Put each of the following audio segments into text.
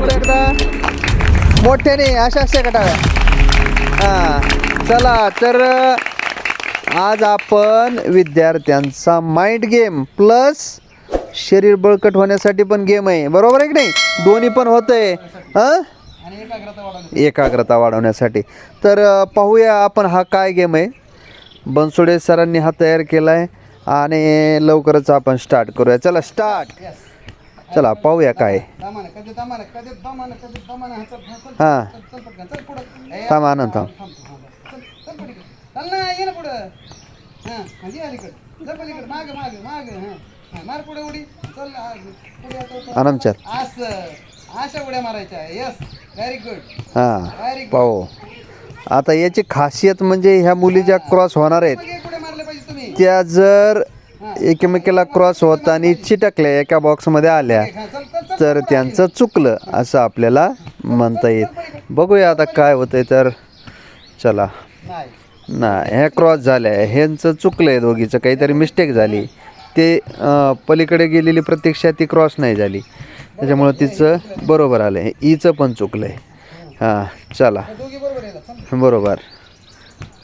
एकदा मोठ्याने अशा टाळ्या. हां चला तर आज आपण विद्यार्थ्यांचा माइंड गेम प्लस शरीर बळकट होण्यासाठी पण गेम आहे, बरोबर आहे की नाही? दोन्ही पण होतंय हां, एकाग्रता वाढवण्यासाठी. तर पाहूया आपण हा काय गेम आहे. बनसोडे सरांनी हा तयार केला आहे आणि लवकरच आपण स्टार्ट करूया. चला स्टार्ट. चला पाहूया काय. हां थांब आनंद थांब. आरामचार अशा उड्या मारायच्या. Yes very good. हां पाहू आता याची खासियत म्हणजे ह्या मुली ज्या क्रॉस होणार आहेत उड्या मारल्या पाहिजे तुम्ही. त्या जर एकमेकाला क्रॉस होताना चिटकल्या एका बॉक्समध्ये आल्या तर त्यांचं चुकलं असं आपल्याला म्हणता येईल. बघूया आता काय होतंय. तर चला नाही ह्या क्रॉस झाल्या, ह्यांचं चुकलं आहे, दोघीचं काहीतरी मिस्टेक झाली. ते पलीकडे गेलेली प्रत्यक्षात ती क्रॉस नाही झाली, त्याच्यामुळं तिचं बरोबर आलं आहे. ईचं पण चुकलं आहे. हां चला बरोबर.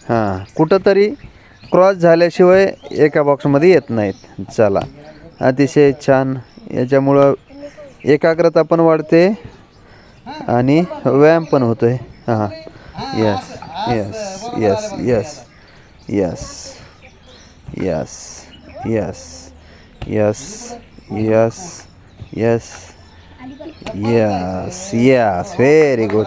हां कुठंतरी क्रॉस झाल्याशिवाय एका बॉक्समध्ये येत नाहीत. चला अतिशय छान. याच्यामुळं एकाग्रता पण वाढते आणि व्यायाम पण होतोय. हां yes yes yes yes yes yes yes yes yes yes yes yes very good.